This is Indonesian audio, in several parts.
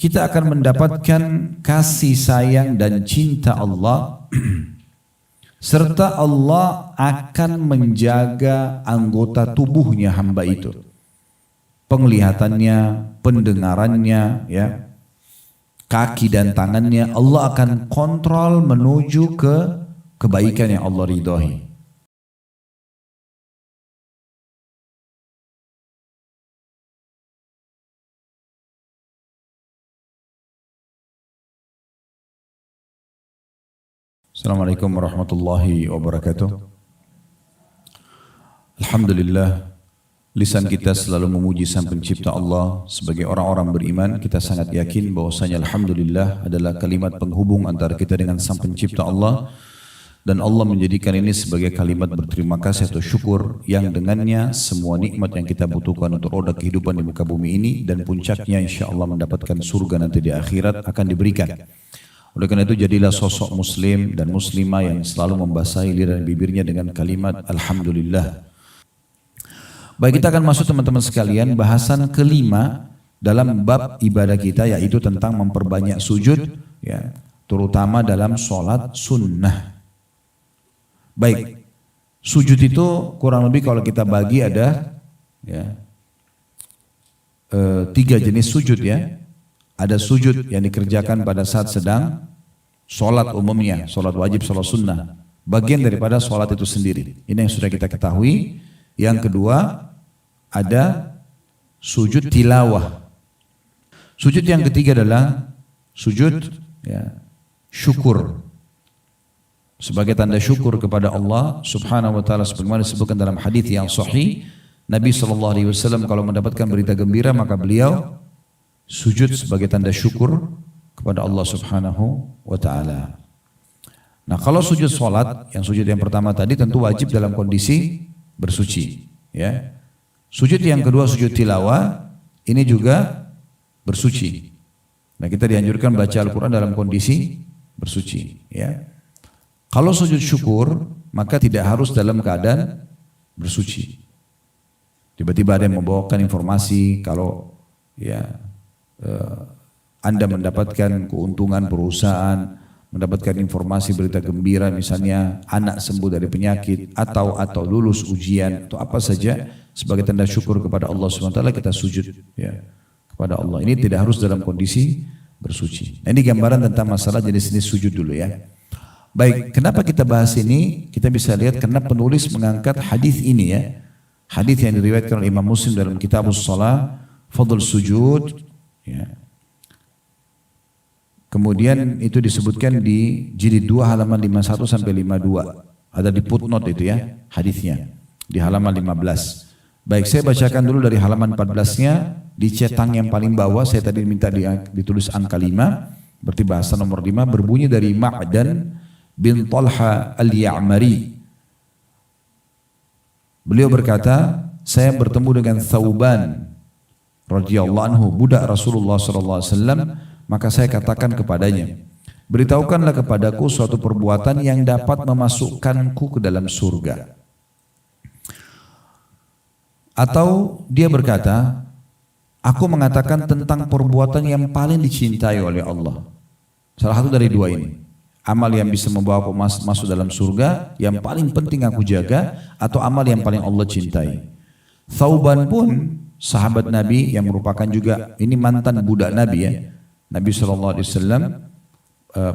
kita akan mendapatkan kasih sayang dan cinta Allah serta Allah akan menjaga anggota tubuhnya hamba itu, penglihatannya, pendengarannya, ya, kaki dan tangannya. Allah akan kontrol menuju ke kebaikan yang Allah ridhoi. Assalamualaikum warahmatullahi wabarakatuh. Alhamdulillah, lisan kita selalu memuji Sang Pencipta Allah. Sebagai orang-orang beriman, kita sangat yakin bahwasanya Alhamdulillah adalah kalimat penghubung antara kita dengan Sang Pencipta Allah. Dan Allah menjadikan ini sebagai kalimat berterima kasih atau syukur yang dengannya semua nikmat yang kita butuhkan untuk roda kehidupan di muka bumi ini dan puncaknya insya Allah mendapatkan surga nanti di akhirat akan diberikan. Oleh karena itu jadilah sosok muslim dan muslimah yang selalu membasahi lidah dan bibirnya dengan kalimat Alhamdulillah. Baik, kita akan masuk teman-teman sekalian bahasan kelima dalam bab ibadah kita, yaitu tentang memperbanyak sujud, ya, terutama dalam sholat sunnah. Baik, sujud itu kurang lebih kalau kita bagi ada ya, 3 jenis sujud, ya. Ada sujud yang dikerjakan pada saat sedang sholat umumnya, sholat wajib, sholat sunnah. Bagian daripada sholat itu sendiri. Ini yang sudah kita ketahui. Yang kedua, ada sujud tilawah. Sujud yang ketiga adalah sujud ya, syukur. Sebagai tanda syukur kepada Allah subhanahu wa ta'ala. Sebagaimana disebutkan dalam hadis yang sahih, Nabi SAW kalau mendapatkan berita gembira maka beliau sujud sebagai tanda syukur kepada Allah subhanahu wa ta'ala. Nah, kalau sujud sholat, yang sujud yang pertama tadi tentu wajib dalam kondisi bersuci, ya. Sujud yang kedua sujud tilawah, ini juga bersuci. Nah, kita dianjurkan baca Al-Quran dalam kondisi bersuci, ya. Kalau sujud syukur, maka tidak harus dalam keadaan bersuci. Tiba-tiba ada yang membawakan informasi kalau ya Anda mendapatkan keuntungan perusahaan, mendapatkan informasi berita gembira, misalnya anak sembuh dari penyakit atau lulus ujian atau apa saja, sebagai tanda syukur kepada Allah SWT kita sujud ya kepada Allah. Ini tidak harus dalam kondisi bersuci. Nah, ini gambaran tentang masalah jenis-jenis sujud dulu, ya. Baik, kenapa kita bahas ini? Kita bisa lihat karena penulis mengangkat hadis ini, ya. Hadis yang diriwayatkan oleh Imam Muslim dalam Kitabus Shalah, Fadl Sujud. Ya. Kemudian itu disebutkan di jilid 2 halaman 51 sampai 52. Ada di footnote itu, ya, hadisnya di halaman 15. Baik, saya bacakan dulu dari halaman 14-nya di cetang yang paling bawah. Saya tadi minta ditulis angka 5, berarti bahasa nomor 5, berbunyi dari Ma'dan bin Talha al-Ya'mari. Beliau berkata, saya bertemu dengan Thauban radhiyallahu anhu, budak Rasulullah sallallahu alaihi wasallam, maka saya katakan kepadanya, beritahukanlah kepadaku suatu perbuatan yang dapat memasukkanku ke dalam surga. Atau dia berkata, aku mengatakan tentang perbuatan yang paling dicintai oleh Allah. Salah satu dari dua ini, amal yang bisa membawa aku masuk dalam surga, yang paling penting aku jaga, atau amal yang paling Allah cintai. Thauban pun sahabat Nabi yang merupakan juga ini mantan budak Nabi, ya. Nabi SAW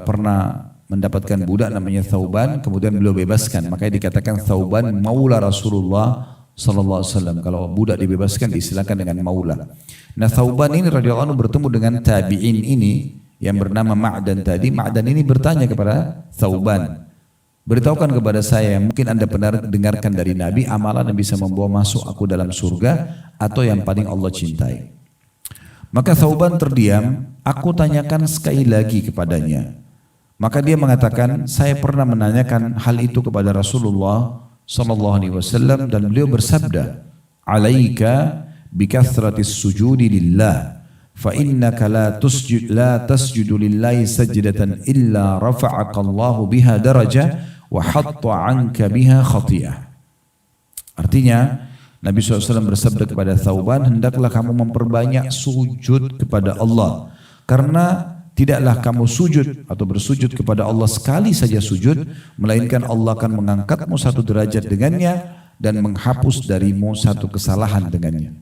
pernah mendapatkan budak namanya Thauban, kemudian beliau bebaskan, makanya dikatakan Thauban maula Rasulullah SAW. Kalau budak dibebaskan diistilahkan dengan maula. Nah, Thauban ini radhiyallahu anhu bertemu dengan tabi'in ini yang bernama Ma'dan tadi. Ma'dan ini bertanya kepada Thauban, beritahukan kepada saya, mungkin anda pernah dengarkan dari Nabi, amalan yang bisa membawa masuk aku dalam surga atau yang paling Allah cintai. Maka Thauban terdiam. Aku tanyakan sekali lagi kepadanya. Maka dia mengatakan, saya pernah menanyakan hal itu kepada Rasulullah sallallahu alaihi wasallam dan beliau bersabda, alaika bikathratis sujudi lillah fa innaka la tasjudu lillahi sajdatan illa rafa'aka Allahu biha darajah wa hatta 'anka biha khati'ah. Artinya Nabi SAW bersabda kepada Thauban, hendaklah kamu memperbanyak sujud kepada Allah. Karena tidaklah kamu sujud atau bersujud kepada Allah sekali saja sujud, melainkan Allah akan mengangkatmu satu derajat dengannya dan menghapus darimu satu kesalahan dengannya.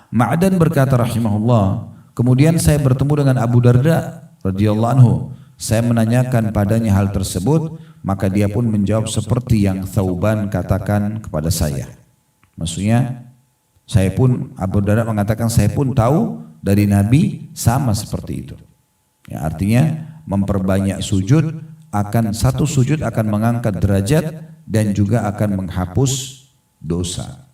Ma'dan berkata rahimahullah, kemudian saya bertemu dengan Abu Darda radhiyallahu anhu. Saya menanyakan padanya hal tersebut, maka dia pun menjawab seperti yang Thauban katakan kepada saya. Maksudnya, saya pun, Abu Darda mengatakan saya pun tahu dari Nabi sama seperti itu. Ya, artinya memperbanyak sujud, satu sujud akan mengangkat derajat dan juga akan menghapus dosa.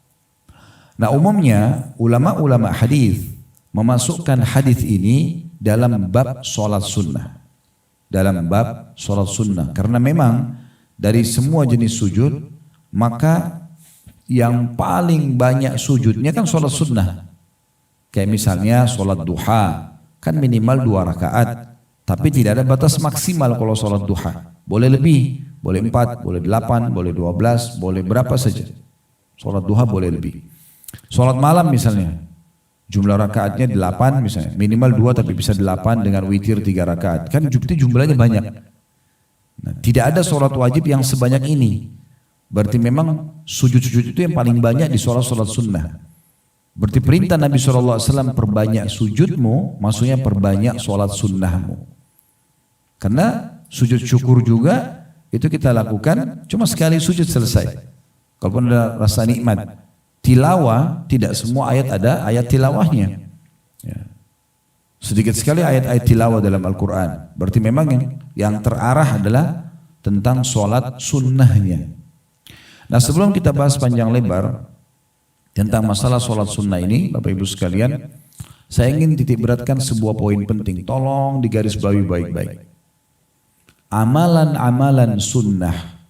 Nah, umumnya ulama-ulama hadis memasukkan hadis ini dalam bab sholat sunnah. Dalam bab sholat sunnah. Karena memang dari semua jenis sujud, maka yang paling banyak sujudnya kan sholat sunnah. Kayak misalnya sholat duha, kan minimal 2 rakaat. Tapi tidak ada batas maksimal kalau sholat duha. Boleh lebih, boleh 4, boleh 8, boleh 12, boleh berapa saja. Sholat duha boleh lebih. Sholat malam misalnya, jumlah rakaatnya 8 misalnya. Minimal 2 tapi bisa 8 dengan witir 3 rakaat. Kan jumlahnya banyak. Nah, tidak ada sholat wajib yang sebanyak ini. Berarti memang sujud-sujud itu yang paling banyak di sholat-sholat sunnah. Berarti perintah Nabi SAW perbanyak sujudmu, maksudnya perbanyak sholat sunnahmu. Karena sujud syukur juga itu kita lakukan cuma sekali sujud selesai. Kalaupun ada rasa nikmat. Tilawah, tidak semua ayat ada ayat tilawahnya. Ya. Sedikit sekali ayat-ayat tilawah dalam Al-Quran. Berarti memang yang terarah adalah tentang sholat sunnahnya. Nah, sebelum kita bahas panjang lebar tentang masalah sholat sunnah ini, Bapak Ibu sekalian, saya ingin titik beratkan sebuah poin penting. Tolong digarisbawahi baik-baik. Amalan-amalan sunnah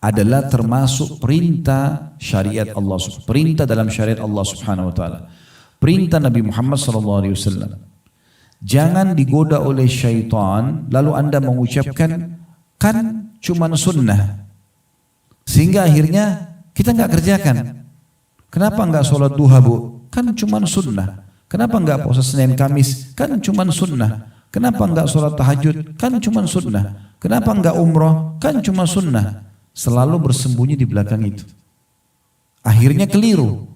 adalah termasuk perintah syariat Allah, perintah dalam syariat Allah Subhanahu Wa Taala, perintah Nabi Muhammad SAW. Jangan digoda oleh syaitan, lalu anda mengucapkan kan cuman sunnah, sehingga akhirnya kita nggak kerjakan. Kenapa enggak sholat duha bu? Kan cuma sunnah. Kenapa enggak puasa Senin Kamis? Kan cuma sunnah. Kenapa enggak sholat tahajud? Kan cuma sunnah. Kenapa enggak umroh? Kan cuma sunnah. Selalu bersembunyi di belakang itu. Akhirnya keliru.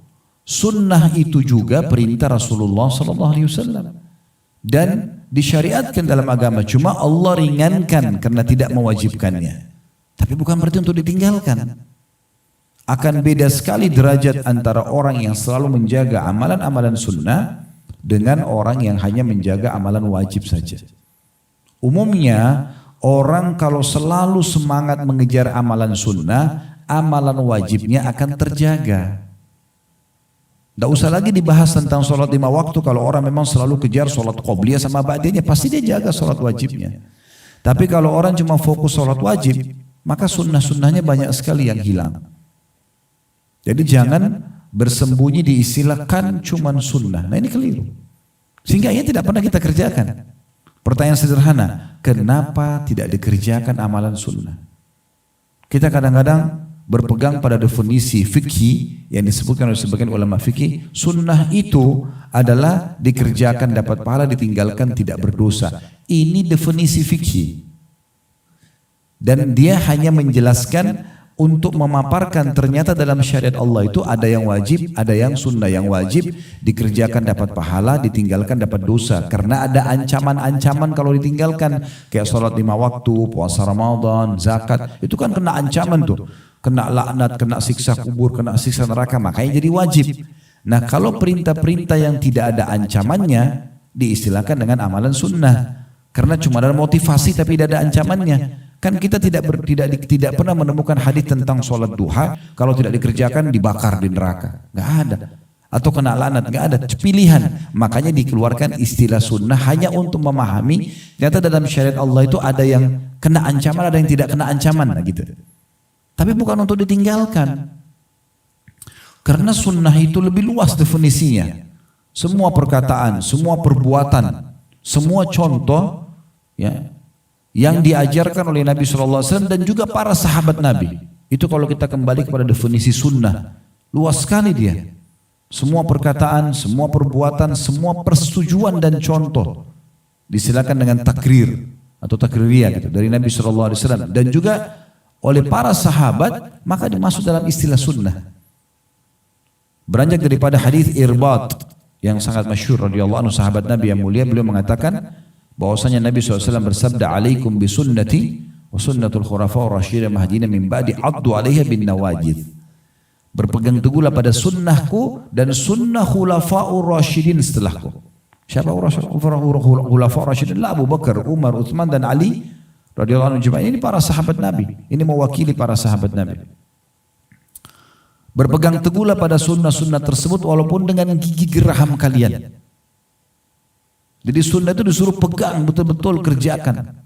Sunnah itu juga perintah Rasulullah SAW. Dan disyariatkan dalam agama. Cuma Allah ringankan karena tidak mewajibkannya. Tapi bukan berarti untuk ditinggalkan. Akan beda sekali derajat antara orang yang selalu menjaga amalan-amalan sunnah dengan orang yang hanya menjaga amalan wajib saja. Umumnya orang kalau selalu semangat mengejar amalan sunnah, amalan wajibnya akan terjaga. Tidak usah lagi dibahas tentang sholat 5 waktu. Kalau orang memang selalu kejar sholat qobliyah sama ba'diyahnya, pasti dia jaga sholat wajibnya. Tapi kalau orang cuma fokus sholat wajib, maka sunnah-sunnahnya banyak sekali yang hilang. Jadi jangan bersembunyi di istilah kan cuman sunnah. Nah ini keliru. Sehingga ini tidak pernah kita kerjakan. Pertanyaan sederhana, kenapa tidak dikerjakan amalan sunnah? Kita kadang-kadang berpegang pada definisi fikih yang disebutkan oleh sebagian ulama fikih. Sunnah itu adalah dikerjakan dapat pahala, ditinggalkan tidak berdosa. Ini definisi fikih. Dan dia hanya menjelaskan untuk memaparkan ternyata dalam syariat Allah itu ada yang wajib, ada yang sunnah. Yang wajib dikerjakan dapat pahala, ditinggalkan dapat dosa. Karena ada ancaman-ancaman kalau ditinggalkan. Kayak sholat 5 waktu, puasa Ramadan, zakat. Itu kan kena ancaman tuh. Kena laknat, kena siksa kubur, kena siksa neraka. Makanya jadi wajib. Nah kalau perintah-perintah yang tidak ada ancamannya diistilahkan dengan amalan sunnah. Karena cuma ada motivasi tapi tidak ada ancamannya. Kan kita tidak pernah menemukan hadis tentang sholat duha kalau tidak dikerjakan dibakar di neraka, nggak ada. Atau kena laknat, nggak ada. Pilihan. Makanya dikeluarkan istilah sunnah hanya untuk memahami. Ternyata dalam syariat Allah itu ada yang kena ancaman, ada yang tidak kena ancaman, nah gitu. Tapi bukan untuk ditinggalkan. Karena sunnah itu lebih luas definisinya. Semua perkataan, semua perbuatan, semua contoh, ya. Yang diajarkan oleh Nabi SAW dan juga para sahabat Nabi. Itu kalau kita kembali kepada definisi sunnah. Luas sekali dia. Semua perkataan, semua perbuatan, semua persetujuan dan contoh disilakan dengan takrir atau takririyah gitu dari Nabi SAW dan juga oleh para sahabat, maka dimasuk dalam istilah sunnah. Beranjak daripada hadis Irbat yang sangat masyhur radhiyallahu anhu, sahabat Nabi yang mulia, beliau mengatakan bahwasanya Nabi SAW bersabda, alaikum bisunnati wa sunnatul khulafa'ur rasyidin mahdiyina min ba'di addu 'alaiha bin nawajidh. Berpegang teguhlah pada sunnahku dan sunnah khulafa'ur rasyidin setelahku. Siapa khulafa'ur rasyidin? Abu Bakar, Umar, Utsman dan Ali radhiyallahu anhu. Ini para sahabat Nabi. Ini mewakili para sahabat Nabi. Berpegang teguhlah pada sunnah-sunnah tersebut walaupun dengan gigi geraham kalian. Jadi sunnah itu disuruh pegang betul-betul, kerjakan.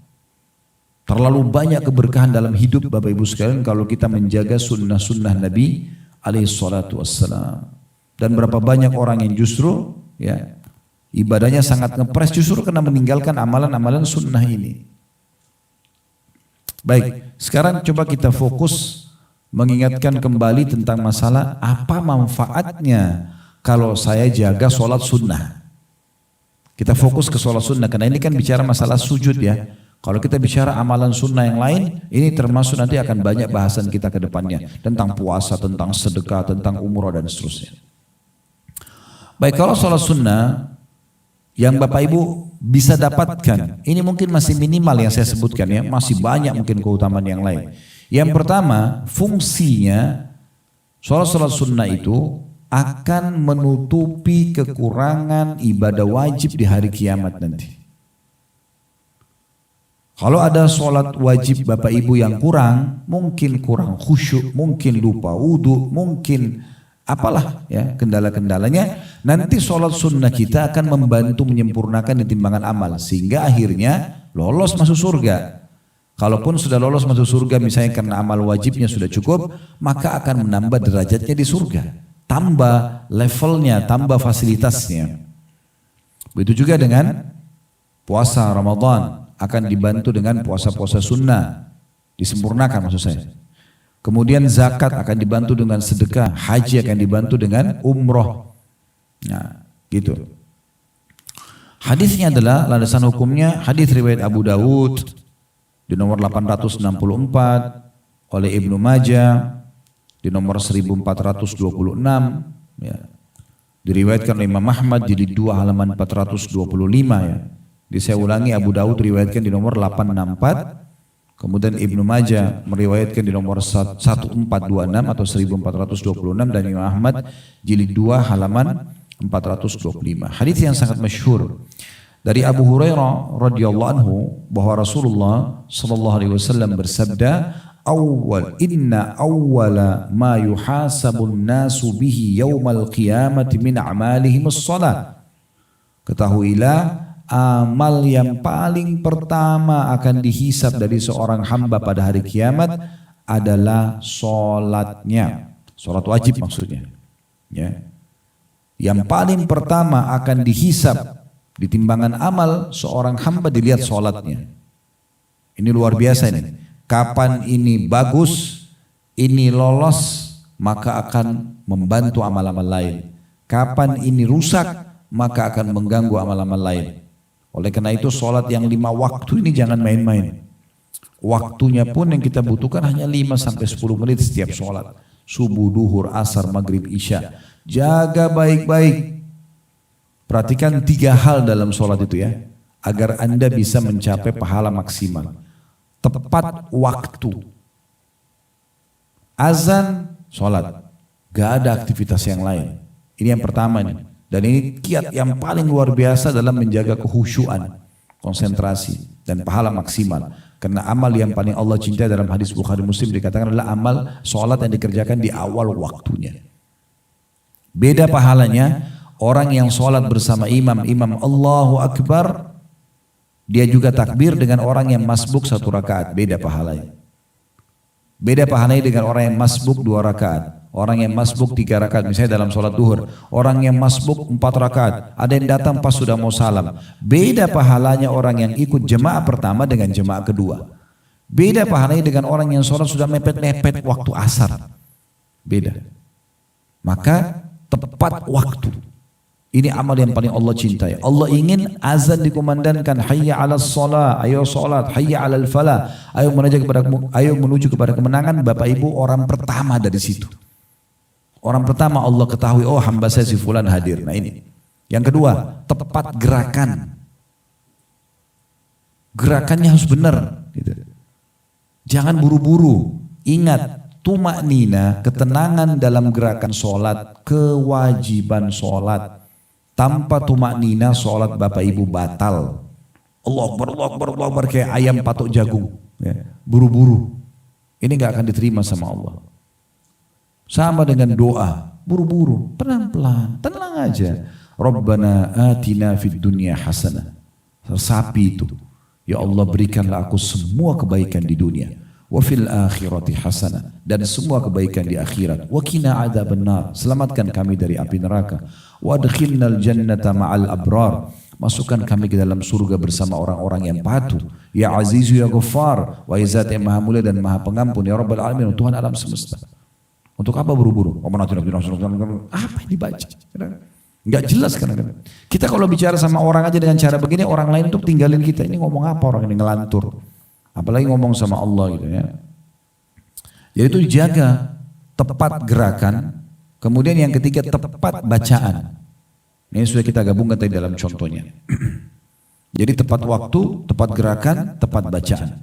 Terlalu banyak keberkahan dalam hidup Bapak Ibu sekalian kalau kita menjaga sunnah-sunnah Nabi alaihi salatu wassalam. Dan berapa banyak orang yang justru ya ibadahnya sangat ngepres justru karena meninggalkan amalan-amalan sunnah ini. Baik, sekarang coba kita fokus mengingatkan kembali tentang masalah apa manfaatnya kalau saya jaga sholat sunnah. Kita fokus ke sholat sunnah karena ini kan bicara masalah sujud ya. Kalau kita bicara amalan sunnah yang lain, ini termasuk nanti akan banyak bahasan kita ke depannya. Tentang puasa, tentang sedekah, tentang umrah dan seterusnya. Baik, kalau sholat sunnah yang Bapak Ibu bisa dapatkan, ini mungkin masih minimal yang saya sebutkan ya. Masih banyak mungkin keutamaan yang lain. Yang pertama, fungsinya sholat sunnah itu akan menutupi kekurangan ibadah wajib di hari kiamat nanti. Kalau ada sholat wajib Bapak Ibu yang kurang, mungkin kurang khusyuk, mungkin lupa wudhu, mungkin apalah ya kendala-kendalanya, nanti sholat sunnah kita akan membantu menyempurnakan di timbangan amal sehingga akhirnya lolos masuk surga. Kalaupun sudah lolos masuk surga misalnya karena amal wajibnya sudah cukup, maka akan menambah derajatnya di surga, tambah levelnya, tambah fasilitasnya. Begitu juga dengan puasa Ramadan. Akan dibantu dengan puasa-puasa sunnah, disempurnakan maksud saya. Kemudian zakat akan dibantu dengan sedekah, haji akan dibantu dengan umroh. Nah, gitu. Hadisnya adalah landasan hukumnya hadis riwayat Abu Dawud di nomor 864, oleh Ibnu Majah di nomor 1426, ya. Diriwayatkan oleh Imam Ahmad jilid 2 halaman 425 ya. Saya ulangi, Abu Dawud riwayatkan di nomor 864, kemudian Ibnu Majah meriwayatkan di nomor 1426 atau 1426 dan Imam Ahmad jilid 2 halaman 425. Hadis yang sangat masyhur dari Abu Hurairah radhiyallahu anhu bahwa Rasulullah sallallahu alaihi wasallam bersabda, inna awwala ma yuhasabun nasu bihi yaumal qiyamati min a'malihim as-shalah. Ketahuilah, amal yang paling pertama akan dihisab dari seorang hamba pada hari kiamat adalah sholatnya, sholat wajib maksudnya. Ya. Yang paling pertama akan dihisab di timbangan amal seorang hamba dilihat sholatnya. Ini luar biasa ini. Kapan ini bagus, ini lolos, maka akan membantu amal-amal lain. Kapan ini rusak, maka akan mengganggu amal-amal lain. Oleh karena itu sholat yang 5 waktu ini jangan main-main. Waktunya pun yang kita butuhkan hanya 5-10 menit setiap sholat. Subuh, duhur, asar, maghrib, isya. Jaga baik-baik. Perhatikan 3 hal dalam sholat itu ya. Agar Anda bisa mencapai pahala maksimal. Tepat waktu. Azan, sholat. Gak ada aktivitas yang lain. Ini yang pertama nih. Dan ini kiat yang paling luar biasa dalam menjaga kekhusyuan, konsentrasi dan pahala maksimal. Karena amal yang paling Allah cintai dalam hadis Bukhari Muslim dikatakan adalah amal sholat yang dikerjakan di awal waktunya. Beda pahalanya orang yang sholat bersama imam Allahu Akbar, dia juga takbir dengan orang yang masbuk 1 rakaat, beda pahalanya. Beda pahalanya dengan orang yang masbuk 2 rakaat. Orang yang masbuk 3 rakaat, misalnya dalam sholat duhur. Orang yang masbuk 4 rakaat. Ada yang datang pas sudah mau salam. Beda pahalanya orang yang ikut jemaah pertama dengan jemaah kedua. Beda pahalanya dengan orang yang sholat sudah mepet-mepet waktu asar. Beda. Maka tepat waktu. Ini amal yang paling Allah cintai. Allah ingin azan dikumandangkan, hayya 'alas shalah, ayo salat, hayya 'alal falah, ayo menuju kepada kemenangan. Bapak Ibu orang pertama dari situ. Orang pertama Allah ketahui, oh hamba saya si fulan hadir. Nah ini. Yang kedua, tepat gerakan. Gerakannya harus benar. Gitu. Jangan buru-buru. Ingat, tumaknina, ketenangan dalam gerakan sholat, kewajiban sholat. Tanpa tumaknina sholat Bapak Ibu batal. Allah Akbar kayak ayam patok jagung. Ya. Buru-buru. Ini gak akan diterima sama Allah. Sama dengan doa. Buru-buru. Pelan-pelan. Tenang aja. Rabbana atina fid dunya hasanah. Sapi itu. Ya Allah berikanlah aku semua kebaikan di dunia. Wa fil akhirati hasanah, dan semua kebaikan di akhirat. Wa qina adzabannar, selamatkan kami dari api neraka. Wa adkhilnal jannata ma'al abrar, masukkan kami ke dalam surga bersama orang-orang yang patuh. Ya Azizu ya Ghaffar, wa Zat yang Maha Mulia dan Maha Pengampun, ya Rabbal Alamin, Tuhan alam semesta. Untuk apa buru-buru? Apa yang dibaca? Enggak jelas kadang-kadang. Kita kalau bicara sama orang aja dengan cara begini, orang lain tuh tinggalin kita. Ini ngomong apa orang ini, ngelantur. Apalagi ngomong sama Allah gitu ya. Jadi itu dijaga tepat gerakan. Kemudian yang ketiga tepat bacaan. Ini sudah kita gabungkan tadi dalam contohnya. Jadi tepat waktu, tepat gerakan, tepat bacaan.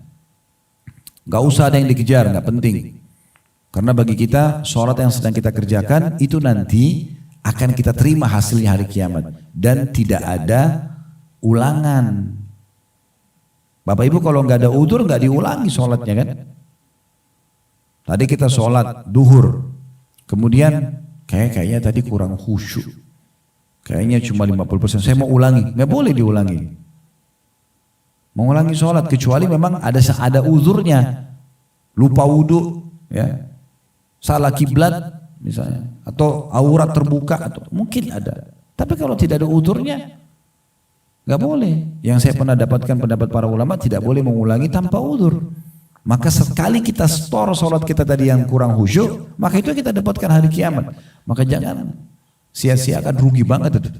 Gak usah ada yang dikejar, gak penting. Karena bagi kita sholat yang sedang kita kerjakan itu nanti akan kita terima hasilnya hari kiamat. Dan tidak ada ulangan. Bapak Ibu kalau nggak ada udzur nggak diulangi sholatnya kan. Tadi kita sholat duhur, kemudian kayaknya tadi kurang khusyuk, kayaknya cuma 50%. Saya mau ulangi, nggak boleh diulangi. Mengulangi sholat kecuali memang ada udzurnya, lupa wudhu, ya, salah kiblat misalnya, atau aurat terbuka, atau mungkin ada. Tapi kalau tidak ada udzurnya, gak boleh. Yang saya pernah dapatkan pendapat para ulama tidak boleh mengulangi tanpa udzur. Maka sekali kita store sholat kita tadi yang kurang khusyuk, maka itu kita dapatkan hari kiamat. Maka jangan sia-siakan, rugi banget itu.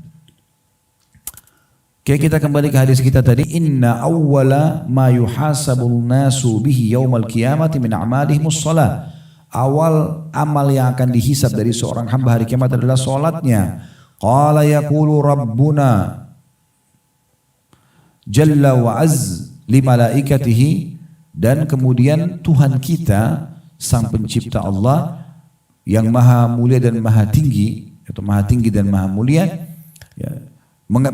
Oke, kita kembali ke hadis kita tadi. Inna awwala ma yuhasabun nasu bihi yaumal qiyamati min a'malihimus shalah. Awal amal yang akan dihisab dari seorang hamba hari kiamat adalah sholatnya. Qala yaqulu rabbuna Jalla wa az li malaikatihi, dan kemudian Tuhan kita sang pencipta Allah yang maha mulia dan maha tinggi, atau maha tinggi dan maha mulia, ya,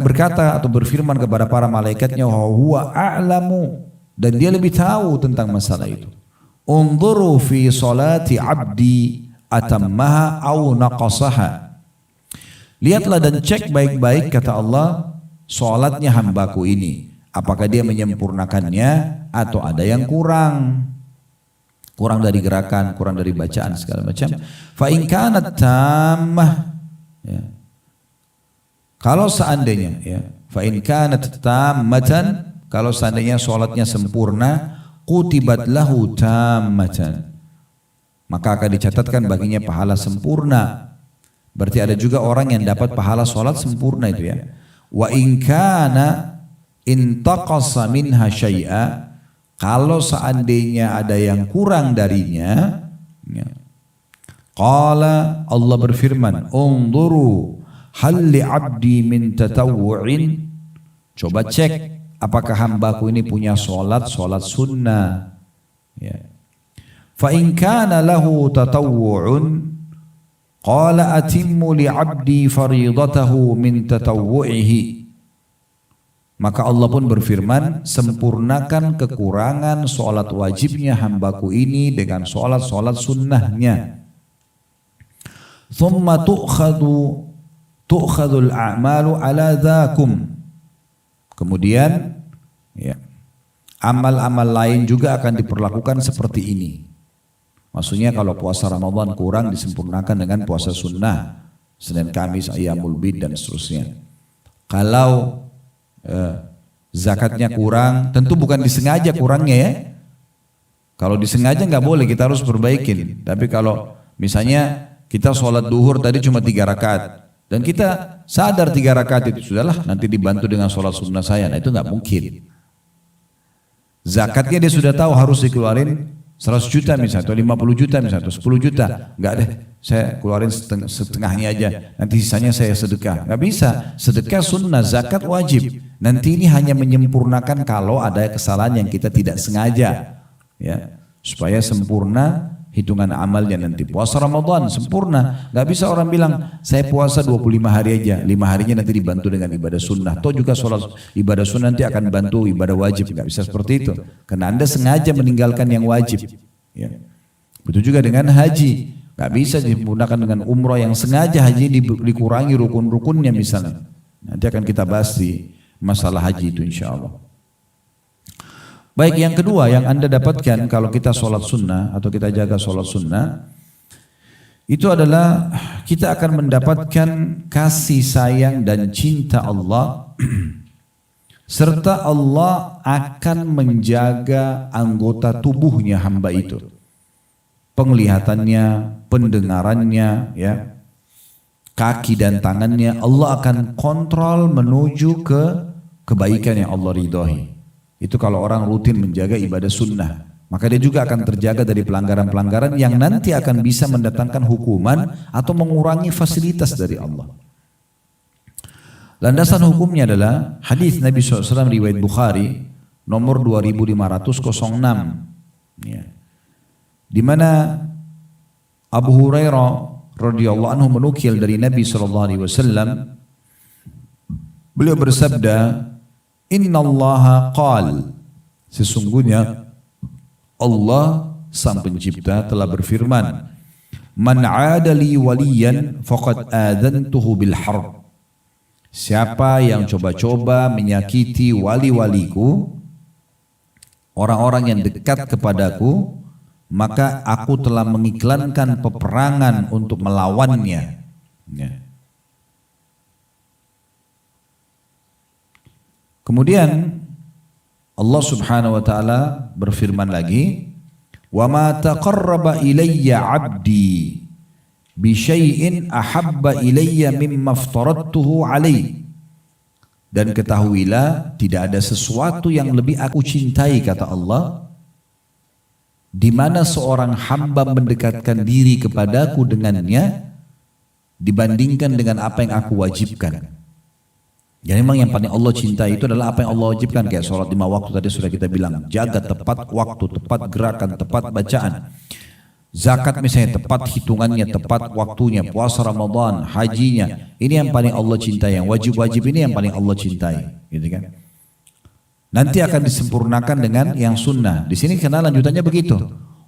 berkata atau berfirman kepada para malaikatnya, huwa a'lamu, dan dia lebih tahu tentang masalah itu. Unzuru fi salati abdi atammaha au naqasaha. Lihatlah dan cek baik-baik, kata Allah, sholatnya hambaku ini, apakah dia menyempurnakannya atau ada yang kurang dari gerakan, kurang dari bacaan segala macam. Fa in kanat tammah, ya. Kalau seandainya, ya, fa in kanat tammatan, kalau seandainya sholatnya sempurna, kutibat lahu tammatan, maka akan dicatatkan baginya pahala sempurna. Berarti ada juga orang yang dapat pahala sholat sempurna itu ya. Wa in kana intaqasa minha syai'a, kalau seandainya ada yang kurang darinya, ya. Qala, Allah berfirman, unzuru hal li 'abdi min tatawwu'in, coba cek apakah hambaku ini punya salat sunnah, ya. Fa in kana lahu tatawwu'un qala atimmu li 'abdi faridatahu min tatawwu'ihi, maka Allah pun berfirman, sempurnakan kekurangan solat wajibnya hambaku ini dengan solat sunnahnya. Thumma tu'khadul a'malu ala dhakum, kemudian ya, amal-amal lain juga akan diperlakukan seperti ini. Maksudnya kalau puasa Ramadan kurang, disempurnakan dengan puasa sunnah, Senin Kamis, Ayyamul Bid dan seterusnya. Kalau zakatnya kurang, tentu bukan disengaja kurangnya ya. Kalau disengaja nggak boleh, kita harus perbaikin. Tapi kalau misalnya kita sholat duhur tadi cuma 3 rakaat. Dan kita sadar 3 rakaat itu sudahlah, nanti dibantu dengan sholat sunnah saya. Nah itu nggak mungkin. Zakatnya dia sudah tahu harus dikeluarin 100 juta misalnya, atau 50 juta misalnya, atau 10 juta. Enggak deh, saya keluarin setengahnya aja, nanti sisanya saya sedekah. Enggak bisa, sedekah sunnah, zakat wajib. Nanti ini hanya menyempurnakan kalau ada kesalahan yang kita tidak sengaja. Ya, supaya sempurna hitungan amalnya nanti. Puasa Ramadan sempurna. Enggak bisa orang bilang, saya puasa 25 hari aja, 5 harinya nanti dibantu dengan ibadah sunnah. Atau juga sholat ibadah sunnah nanti akan bantu ibadah wajib. Enggak bisa seperti itu. Karena Anda sengaja meninggalkan yang wajib. Ya. Begitu juga dengan haji. Enggak bisa digunakan dengan umrah yang sengaja haji dikurangi rukun-rukunnya misalnya. Nanti akan kita bahas di masalah haji itu insya Allah. Baik, yang kedua yang Anda dapatkan kalau kita sholat sunnah atau kita jaga sholat sunnah, itu adalah kita akan mendapatkan kasih sayang dan cinta Allah, serta Allah akan menjaga anggota tubuhnya hamba itu. Penglihatannya, pendengarannya, ya, kaki dan tangannya, Allah akan kontrol menuju ke kebaikan yang Allah ridhoi. Itu kalau orang rutin menjaga ibadah sunnah, maka dia juga akan terjaga dari pelanggaran-pelanggaran yang nanti akan bisa mendatangkan hukuman atau mengurangi fasilitas dari Allah. Landasan hukumnya adalah hadis Nabi SAW riwayat Bukhari nomor 2506, ya, di mana Abu Hurairah radhiyallahu anhu menukil dari Nabi SAW, beliau bersabda, Innallaha qal, sesungguhnya Allah sang pencipta telah berfirman, Man 'ada li waliyan faqad adantuhu bil harb. Siapa yang coba-coba menyakiti wali-waliku, orang-orang yang dekat kepadaku, maka aku telah mengiklankan peperangan untuk melawannya. Ya. Kemudian Allah Subhanahu wa taala berfirman lagi, "Wa ma taqarraba ilayya 'abdi bi syai'in ahabba ilayya mimma aftaradtuhu 'alaihi." Dan ketahuilah tidak ada sesuatu yang lebih aku cintai, kata Allah, di mana seorang hamba mendekatkan diri kepadaku dengannya dibandingkan dengan apa yang aku wajibkan. Jadi memang yang paling Allah cintai itu adalah apa yang Allah wajibkan, kayak sholat 5 waktu tadi sudah kita bilang, jaga tepat waktu, tepat gerakan, tepat bacaan. Zakat misalnya tepat hitungannya, tepat waktunya, puasa Ramadan, hajinya, ini yang paling Allah cintai, yang wajib-wajib ini yang paling Allah cintai, gitu kan? Nanti akan disempurnakan dengan yang sunnah. Di sini karena lanjutannya begitu.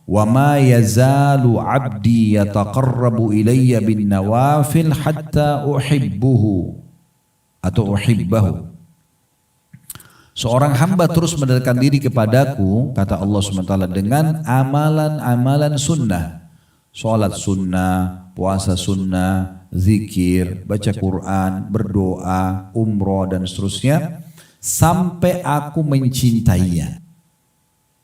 Wa ma yazalu 'abdi yataqarrabu ilayya bin nawafil hatta uhibbuhu atau uhibbahu. Seorang hamba terus mendekatkan diri kepadaku, kata Allah SWT, dengan amalan-amalan sunnah. Salat sunnah, puasa sunnah, zikir, baca Quran, berdoa, umroh dan seterusnya, sampai aku mencintainya.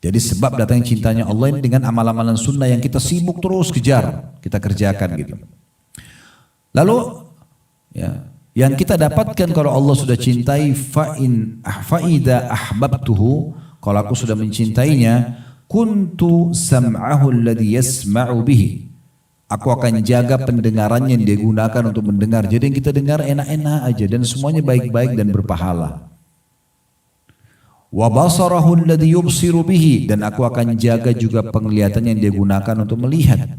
Jadi sebab datangnya cintanya Allah ini dengan amal-amalan sunnah yang kita sibuk terus kejar, kita kerjakan gitu. Lalu ya, yang kita dapatkan kalau Allah sudah cintai, fa'ida ahbabtuhu, kalau aku sudah mencintainya, kuntu sam'ahu alladhi yasma'u bihi, aku akan jaga pendengarannya yang dia gunakan untuk mendengar. Jadi yang kita dengar enak-enak aja dan semuanya baik-baik dan berpahala. Wa basarahu alladhi yubsiru bihi, dan aku akan jaga juga penglihatan yang dia gunakan untuk melihat.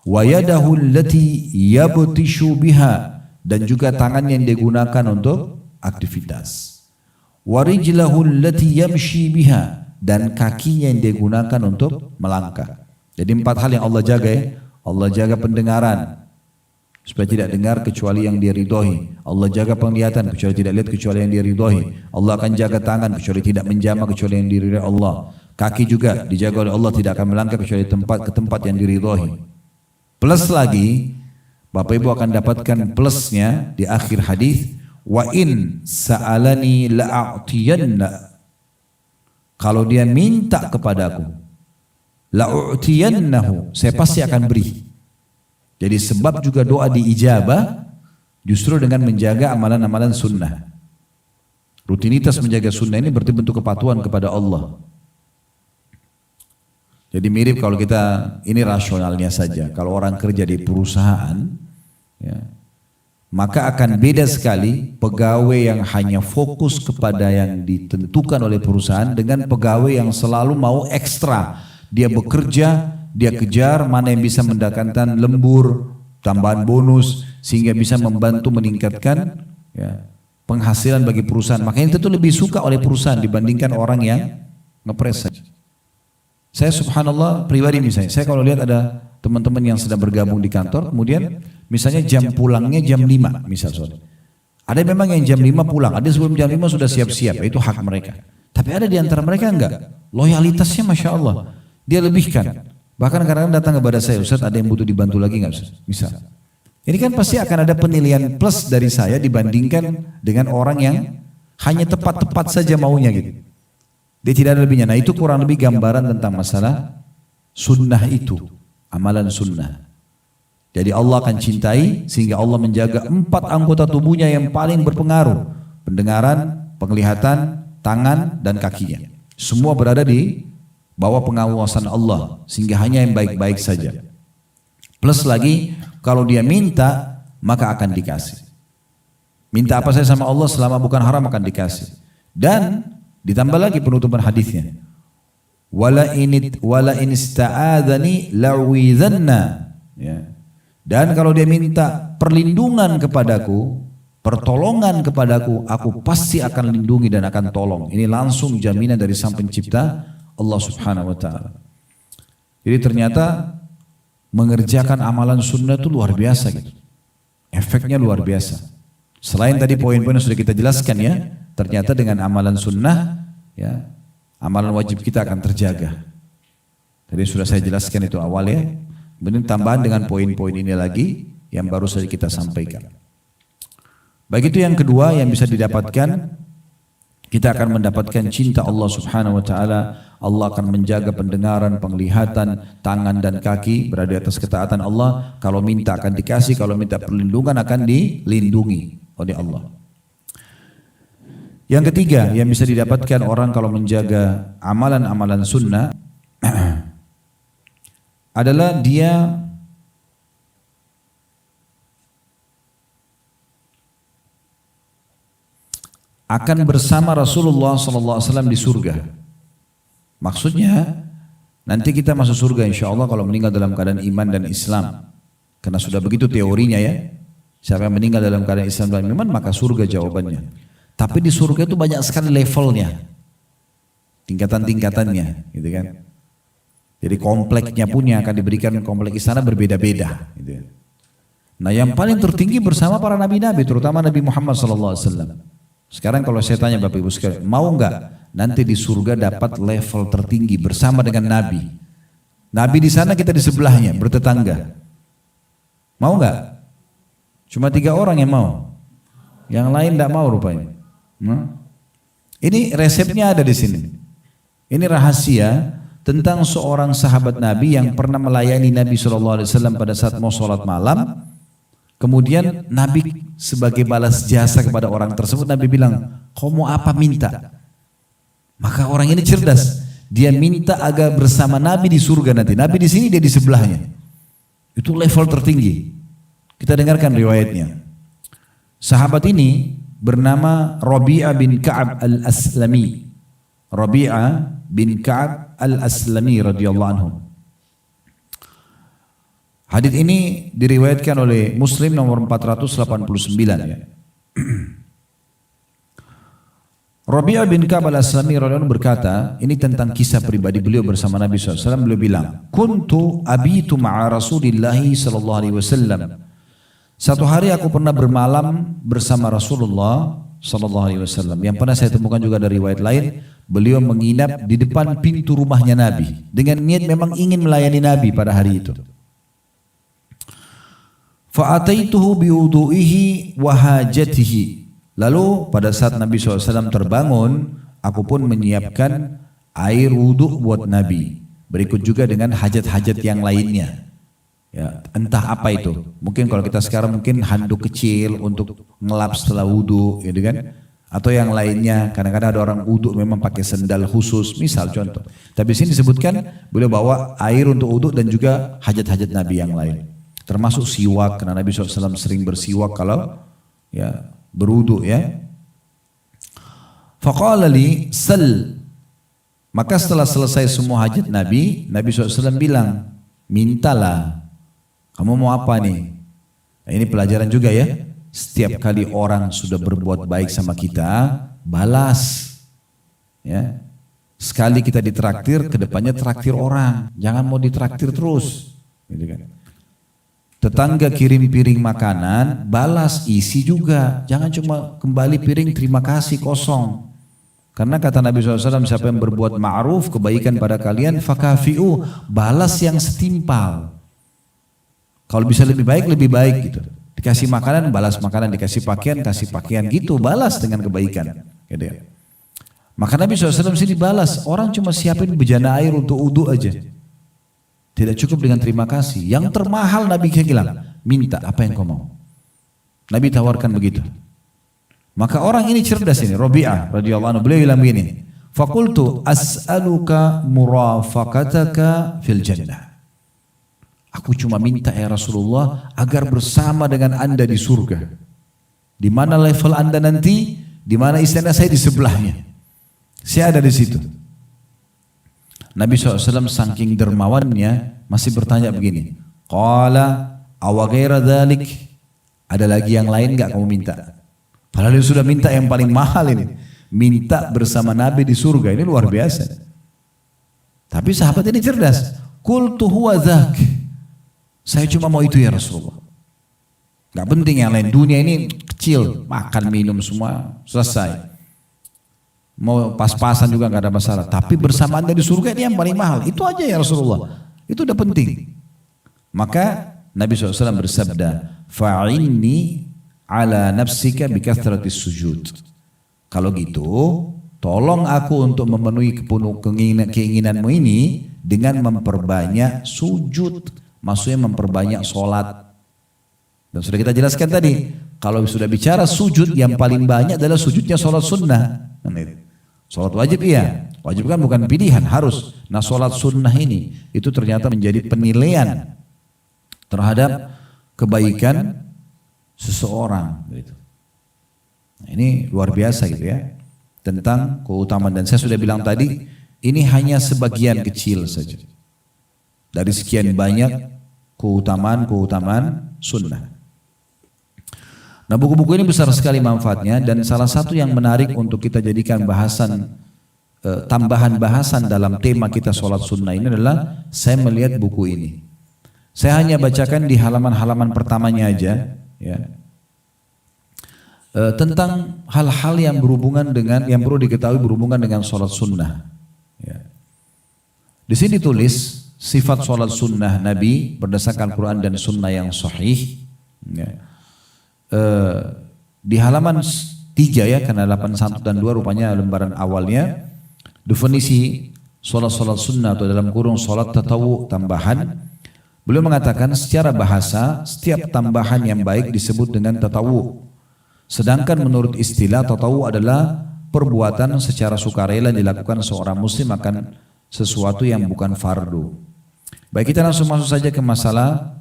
Wa yadahu allati yabtishu biha, dan juga tangan yang digunakan untuk aktivitas. Warijlahu allati yamshi biha, dan kakinya yang digunakan untuk melangkah. Jadi 4 hal yang Allah jaga ya. Allah jaga pendengaran supaya tidak dengar kecuali yang dia ridhoi. Allah jaga penglihatan kecuali tidak lihat kecuali yang dia ridhoi. Allah akan jaga tangan kecuali tidak menjamah kecuali yang diridhoi Allah. Kaki juga dijaga oleh Allah, tidak akan melangkah kecuali tempat ke tempat yang diridhoi. Plus lagi, Bapak Ibu akan dapatkan plusnya di akhir hadis, wa in sa'alani la'atiyanna, kalau dia minta kepadaku, la'utiyannahu, saya pasti akan beri. Jadi sebab juga doa diijabah justru dengan menjaga amalan-amalan sunnah. Rutinitas menjaga sunnah ini berarti bentuk kepatuhan kepada Allah. Jadi mirip kalau kita, ini rasionalnya saja, kalau orang kerja di perusahaan, ya, maka akan beda sekali pegawai yang hanya fokus kepada yang ditentukan oleh perusahaan dengan pegawai yang selalu mau ekstra. Dia bekerja, dia kejar mana yang bisa mendatangkan lembur, tambahan bonus, sehingga bisa membantu meningkatkan ya, penghasilan bagi perusahaan. Makanya itu lebih suka oleh perusahaan dibandingkan orang yang ngepres saja. Saya subhanallah pribadi misalnya, saya kalau lihat ada teman-teman yang sedang bergabung di kantor, kemudian misalnya jam pulangnya jam 5 misalnya. Ada memang yang jam 5 pulang, ada sebelum jam 5 sudah siap-siap, itu hak mereka. Tapi ada di antara mereka enggak, loyalitasnya Masya Allah, dia lebihkan. Bahkan kadang-kadang datang kepada saya, Ustaz ada yang butuh dibantu lagi enggak Ustaz? Misal. Ini kan pasti akan ada penilaian plus dari saya dibandingkan dengan orang yang hanya tepat-tepat saja maunya gitu. Dia tidak ada lebihnya. Nah itu kurang lebih gambaran tentang masalah sunnah itu. Amalan sunnah. Jadi Allah akan cintai sehingga Allah menjaga 4 anggota tubuhnya yang paling berpengaruh. Pendengaran, penglihatan, tangan, dan kakinya. Semua berada di bawah pengawasan Allah. Sehingga hanya yang baik-baik saja. Plus lagi, kalau dia minta, maka akan dikasih. Minta apa saja sama Allah selama bukan haram akan dikasih. Dan ditambah lagi penutupan hadisnya. Wala in ista'adzani la'uidzanna. Ya. Dan kalau dia minta perlindungan kepadaku, pertolongan kepadaku, aku pasti akan lindungi dan akan tolong. Ini langsung jaminan dari Sang Pencipta Allah Subhanahu wa taala. Jadi ternyata mengerjakan amalan sunnah itu luar biasa gitu. Efeknya luar biasa. Selain tadi poin-poin yang sudah kita jelaskan ya, ternyata dengan amalan sunnah, ya, amalan wajib kita akan terjaga. Tadi sudah saya jelaskan itu awalnya. Kemudian tambahan dengan poin-poin ini lagi yang baru saja kita sampaikan. Baik itu yang kedua yang bisa didapatkan, kita akan mendapatkan cinta Allah Subhanahu wa taala. Allah akan menjaga pendengaran, penglihatan, tangan dan kaki berada di atas ketaatan Allah. Kalau minta akan dikasih, kalau minta perlindungan akan dilindungi oleh Allah. Yang ketiga yang bisa didapatkan orang kalau menjaga amalan-amalan sunnah adalah dia akan bersama Rasulullah SAW di surga. Maksudnya nanti kita masuk surga insya Allah kalau meninggal dalam keadaan iman dan Islam. Karena sudah begitu teorinya ya. Siapa yang meninggal dalam keadaan Islam dan iman maka surga jawabannya. Tapi di surga itu banyak sekali levelnya, tingkatan-tingkatannya, gitu kan. Jadi kompleknya pun yang akan diberikan komplek istana berbeda-beda. Gitu. Nah yang paling tertinggi bersama para nabi-nabi, terutama Nabi Muhammad SAW. Sekarang kalau saya tanya Bapak Ibu sekalian, mau nggak nanti di surga dapat level tertinggi bersama dengan Nabi? Nabi di sana kita di sebelahnya, bertetangga. Mau nggak? Cuma 3 orang yang mau, yang lain tidak mau rupanya. Ini resepnya ada di sini. Ini rahasia tentang seorang sahabat Nabi yang pernah melayani Nabi SAW pada saat mau sholat malam. Kemudian Nabi sebagai balas jasa kepada orang tersebut, Nabi bilang, kau mau apa minta? Maka orang ini cerdas. Dia minta agar bersama Nabi di surga nanti. Nabi di sini, dia di sebelahnya. Itu level tertinggi. Kita dengarkan riwayatnya. Sahabat ini bernama Rabi'ah bin Ka'ab al-Aslami. Rabi'ah bin Ka'ab al-Aslami radhiyallahu anhu. Hadits ini diriwayatkan oleh Muslim nomor 489 ya. Rabi'ah bin Ka'ab al-Aslami radhiyallahu anhu berkata, ini tentang kisah pribadi beliau bersama Nabi SAW. Beliau bilang, kuntu abitu ma'a Rasulillahi sallallahu alaihi wasallam. Satu hari aku pernah bermalam bersama Rasulullah sallallahu alaihi wasallam. Yang pernah saya temukan juga dari riwayat lain, beliau menginap di depan pintu rumahnya Nabi dengan niat memang ingin melayani Nabi pada hari itu. Fa'ataituhu biwudu'ihi wa hajatihi. Lalu pada saat Nabi SAW terbangun, aku pun menyiapkan air wudhu buat Nabi. Berikut juga dengan hajat-hajat yang lainnya. Ya, entah apa itu. Mungkin kalau kita sekarang mungkin handuk kecil untuk ngelap setelah wudhu, gitu kan? Atau yang lainnya. Kadang-kadang ada orang wudhu memang pakai sendal khusus, misal contoh. Tapi di sini disebutkan beliau bawa air untuk wudhu dan juga hajat-hajat Nabi yang lain. Termasuk siwak, karena Nabi SAW sering bersiwak kalau ya berwudhu ya. Faqala li sal. Maka setelah selesai semua hajat Nabi, Nabi SAW bilang, mintalah. Kamu mau apa nih? Nah, ini pelajaran juga ya. Setiap kali orang sudah berbuat baik sama kita, balas. Ya. Sekali kita ditraktir, kedepannya traktir orang. Jangan mau ditraktir terus. Gitu kan. Tetangga kirim piring makanan, balas, isi juga. Jangan cuma kembali piring terima kasih kosong. Karena kata Nabi SAW, siapa yang berbuat ma'ruf, kebaikan pada kalian, fakafi'u, balas yang setimpal. Kalau bisa lebih baik gitu. Dikasih makanan, balas makanan. Dikasih pakaian, kasih pakaian gitu. Balas dengan kebaikan. Gitu ya. Maka Nabi SAW sini balas. Orang cuma siapin bejana air untuk wudu aja. Tidak cukup dengan terima kasih. Yang termahal Nabi bilang, minta apa yang kau mau. Nabi tawarkan begitu. Maka orang ini cerdas ini. Rabi'ah radhiyallahu anhu. Beliau bilang begini. Fakultu as'aluka murafaqataka fil jannah. Aku cuma minta ya Rasulullah agar bersama dengan Anda di surga. Di mana level Anda nanti, di mana istana saya di sebelahnya. Saya ada di situ. Nabi SAW saking dermawannya masih bertanya begini. Qala awa ghaira dzalik. Ada lagi yang lain enggak kamu minta? Padahal dia sudah minta yang paling mahal ini. Minta bersama Nabi di surga. Ini luar biasa. Tapi sahabat ini cerdas. Qultu huwa dzak. Saya cuma mau itu ya Rasulullah. Gak penting yang lain. Dunia ini kecil. Makan, minum semua. Selesai. Mau pas-pasan juga gak ada masalah. Tapi bersama Anda di surga ini yang paling mahal. Itu aja ya Rasulullah. Itu udah penting. Maka Nabi SAW bersabda. Fa'inni ala nafsika bikathratis sujud. Kalau gitu, tolong aku untuk memenuhi keinginanmu ini dengan memperbanyak sujud. Maksudnya memperbanyak sholat. Dan sudah kita jelaskan tadi, kalau sudah bicara sujud, yang paling banyak adalah sujudnya sholat sunnah. Sholat wajib iya, wajib kan bukan pilihan, harus. Nah sholat sunnah ini, itu ternyata menjadi penilaian terhadap kebaikan seseorang. Nah, ini luar biasa gitu ya, tentang keutamaan. Dan saya sudah bilang tadi, ini hanya sebagian kecil saja. Dari sekian banyak keutamaan sunnah. Nah buku-buku ini besar sekali manfaatnya dan salah satu yang menarik untuk kita jadikan bahasan, tambahan bahasan dalam tema kita sholat sunnah ini adalah saya melihat buku ini. Saya hanya bacakan di halaman-halaman pertamanya aja ya. Tentang hal-hal yang berhubungan dengan, yang perlu diketahui berhubungan dengan sholat sunnah ya. Di sini tulis sifat sholat sunnah Nabi berdasarkan Quran dan sunnah yang sahih ya. Di halaman 3 ya, karena 81 dan 2 rupanya lembaran awalnya, definisi sholat sunnah atau dalam kurung sholat tatawu tambahan. Beliau mengatakan secara bahasa setiap tambahan yang baik disebut dengan tatawu. Sedangkan menurut istilah tatawu adalah perbuatan secara sukarela dilakukan seorang muslim akan sesuatu yang bukan fardu. Baik, kita langsung masuk saja ke masalah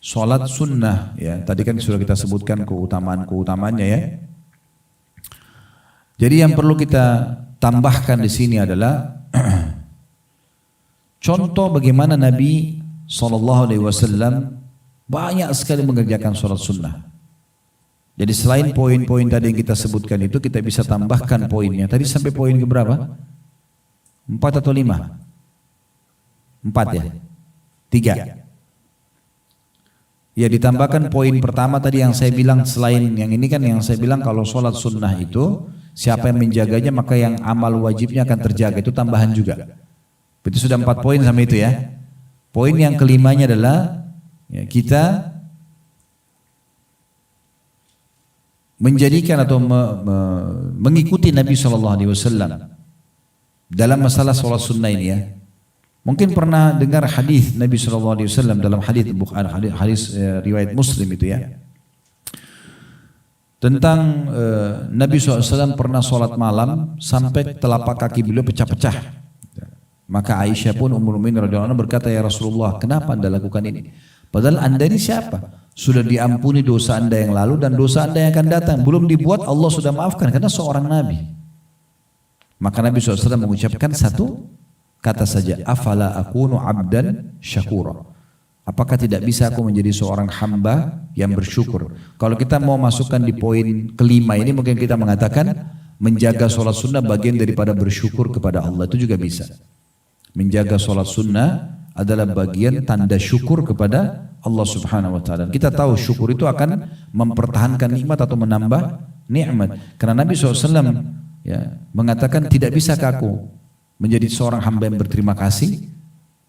sholat sunnah ya. Tadi kan sudah kita sebutkan keutamaannya ya. Jadi yang perlu kita tambahkan di sini adalah contoh bagaimana Nabi SAW banyak sekali mengerjakan sholat sunnah. Jadi selain poin-poin tadi yang kita sebutkan itu, kita bisa tambahkan poinnya. Tadi sampai poin ke berapa? 4 atau 5? 4 ya? 3. Ya ditambahkan poin pertama tadi yang saya bilang, selain yang ini kan yang saya bilang kalau sholat sunnah itu siapa yang menjaganya maka yang amal wajibnya akan terjaga, itu tambahan juga. Itu sudah 4 poin sama itu ya. Poin yang kelimanya adalah ya, kita menjadikan atau mengikuti Nabi SAW dalam masalah sholat sunnah ini ya. Mungkin pernah dengar hadis Nabi SAW dalam hadis riwayat Muslim itu ya. Tentang Nabi SAW pernah sholat malam sampai telapak kaki beliau pecah-pecah. Maka Aisyah pun Ummul Mukminin radhiyallahu anha berkata, ya Rasulullah, kenapa anda lakukan ini? Padahal anda ini siapa? Sudah diampuni dosa anda yang lalu dan dosa anda yang akan datang. Belum dibuat, Allah sudah maafkan karena seorang Nabi. Maka Nabi SAW mengucapkan satu kata saja, afala akunu abdan syakura. Apakah tidak bisa aku menjadi seorang hamba yang bersyukur? Kalau kita mau masukkan di poin kelima ini, mungkin kita mengatakan menjaga sholat sunnah bagian daripada bersyukur kepada Allah, itu juga bisa. Menjaga sholat sunnah adalah bagian tanda syukur kepada Allah Subhanahu wa taala. Kita tahu syukur itu akan mempertahankan nikmat atau menambah nikmat. Karena Nabi SAW ya, mengatakan tidak bisakah aku menjadi seorang hamba yang berterima kasih?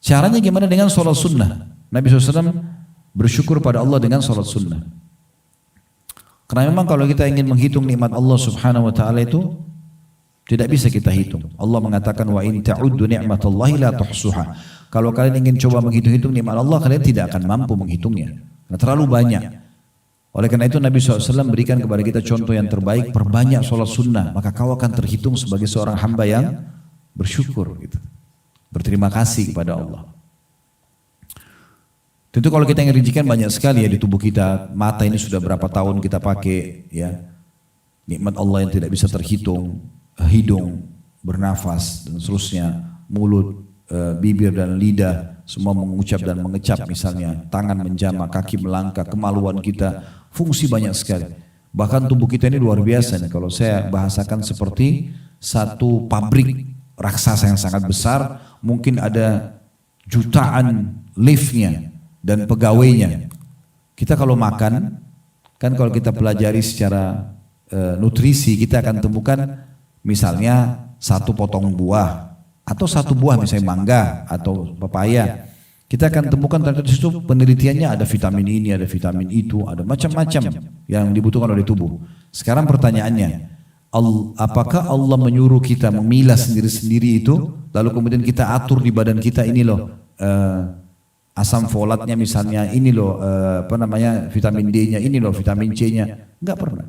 Caranya gimana? Dengan sholat sunnah. Nabi SAW bersyukur pada Allah dengan sholat sunnah. Karena memang kalau kita ingin menghitung nikmat Allah Subhanahu wa taala itu tidak bisa kita hitung. Allah mengatakan wa in ta'uddu ni'matallahi la tuhsuha. Kalau kalian ingin coba menghitung-hitung nikmat Allah, kalian tidak akan mampu menghitungnya. Karena terlalu banyak. Oleh karena itu Nabi SAW berikan kepada kita contoh yang terbaik, perbanyak sholat sunnah, maka kau akan terhitung sebagai seorang hamba yang bersyukur gitu. Berterima kasih kepada Allah. Tentu kalau kita ngerincikan banyak sekali ya di tubuh kita. Mata ini sudah berapa tahun kita pakai ya. Nikmat Allah yang tidak bisa terhitung. Hidung, bernafas dan seterusnya. Mulut, bibir dan lidah semua mengucap dan mengecap misalnya. Tangan menjama, kaki melangkah, kemaluan kita. Fungsi banyak sekali. Bahkan tubuh kita ini luar biasa nih. Kalau saya bahasakan seperti satu pabrik raksasa yang sangat besar, mungkin ada jutaan liftnya dan pegawainya. Kita kalau makan, kan kalau kita pelajari secara nutrisi, kita akan temukan misalnya satu potong buah atau satu buah misalnya mangga atau pepaya. Kita akan temukan ternyata di situ penelitiannya ada vitamin ini, ada vitamin itu, ada macam-macam yang dibutuhkan oleh tubuh. Sekarang pertanyaannya, apakah Allah menyuruh kita memilah sendiri-sendiri itu, lalu kemudian kita atur di badan kita ini loh asam folatnya misalnya, ini loh vitamin D-nya, ini loh vitamin C-nya? Enggak pernah.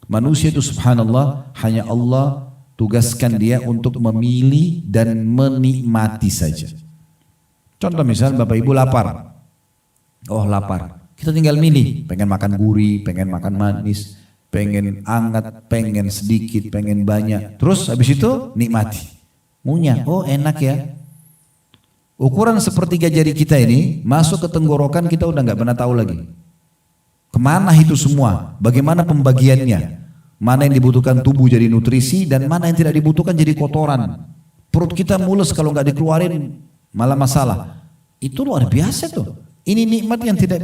Manusia itu subhanallah hanya Allah tugaskan dia untuk memilih dan menikmati saja. Contoh misal Bapak Ibu lapar, oh lapar, kita tinggal milih, pengen makan gurih, pengen makan manis, pengen hangat, pengen sedikit, pengen banyak. Terus habis itu nikmati. Ngunyah, oh enak ya. Ukuran sepertiga jari kita ini masuk ke tenggorokan kita udah nggak pernah tahu lagi. Kemana itu semua? Bagaimana pembagiannya? Mana yang dibutuhkan tubuh jadi nutrisi dan mana yang tidak dibutuhkan jadi kotoran. Perut kita mulus kalau nggak dikeluarin malah masalah. Itu luar biasa tuh. Ini nikmat yang tidak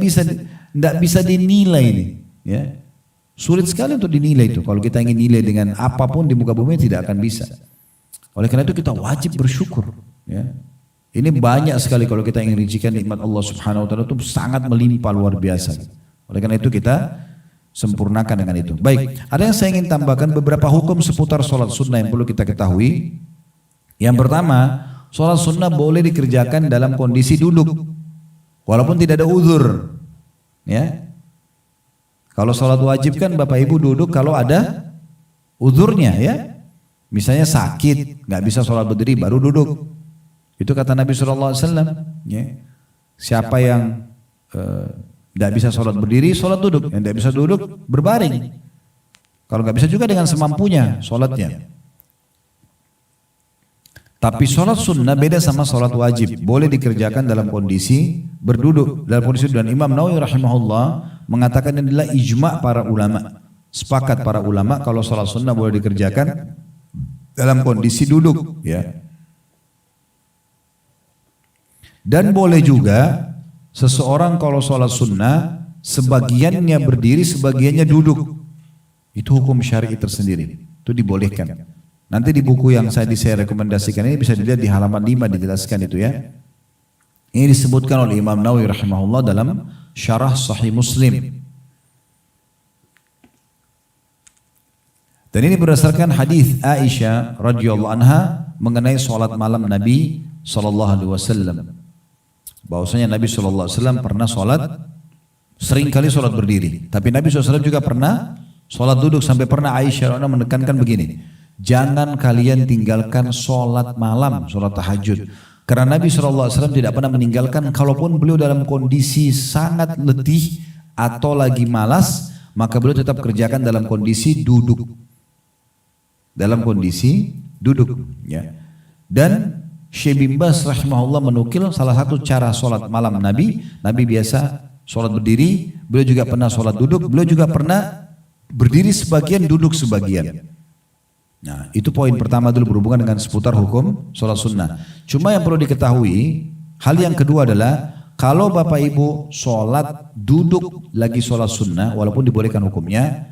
bisa dinilai ini. Ya. Sulit sekali untuk dinilai itu. Kalau kita ingin nilai dengan apapun di muka bumi tidak akan bisa. Oleh karena itu kita wajib bersyukur. Ya. Ini banyak sekali kalau kita ingin rincikan nikmat Allah Subhanahu Wa Taala itu sangat melimpah luar biasa. Oleh karena itu kita sempurnakan dengan itu. Baik, ada yang saya ingin tambahkan beberapa hukum seputar sholat sunnah yang perlu kita ketahui. Yang pertama, sholat sunnah boleh dikerjakan dalam kondisi duduk, walaupun tidak ada uzur. Ya. Kalau sholat wajib kan Bapak Ibu duduk kalau ada uzurnya ya. Misalnya sakit, nggak bisa sholat berdiri baru duduk. Itu kata Nabi SAW. Ya. Siapa yang tidak bisa sholat berdiri, sholat duduk. Yang tidak bisa duduk, berbaring. Kalau nggak bisa juga dengan semampunya sholatnya. Tapi sholat sunnah beda sama sholat wajib. Boleh dikerjakan dalam kondisi berduduk. Dalam kondisi dan Imam Nawawi rahimahullah mengatakan ini adalah ijma' para ulama. Sepakat para ulama kalau sholat sunnah boleh dikerjakan dalam kondisi duduk. Ya. Dan boleh juga seseorang kalau sholat sunnah sebagiannya berdiri, sebagiannya duduk. Itu hukum syar'i tersendiri. Itu dibolehkan. Nanti di buku yang saya rekomendasikan ini bisa dilihat di halaman 5 dijelaskan itu ya. Ini disebutkan oleh Imam Nawawi rahimahullah dalam Syarah Sahih Muslim. Dan ini berdasarkan hadis Aisyah radhiyallahu anha mengenai sholat malam Nabi Sallallahu Alaihi Wasallam. Bahwasanya Nabi Sallallahu Alaihi Wasallam pernah sholat, sering kali sholat berdiri. Tapi Nabi SAW juga pernah sholat duduk, sampai pernah Aisyah menekankan begini, jangan kalian tinggalkan sholat malam, sholat tahajud. Karena Nabi SAW tidak pernah meninggalkan, kalaupun beliau dalam kondisi sangat letih atau lagi malas, maka beliau tetap kerjakan dalam kondisi duduk. Dalam kondisi duduk. Ya. Dan Syekh bin Baz rahimahullah menukil salah satu cara sholat malam Nabi biasa sholat berdiri, beliau juga pernah sholat duduk, beliau juga pernah berdiri sebagian, duduk sebagian. Nah, itu poin pertama dulu berhubungan dengan seputar hukum sholat sunnah. Cuma yang perlu diketahui, hal yang kedua adalah kalau Bapak Ibu sholat duduk lagi sholat sunnah, walaupun dibolehkan hukumnya,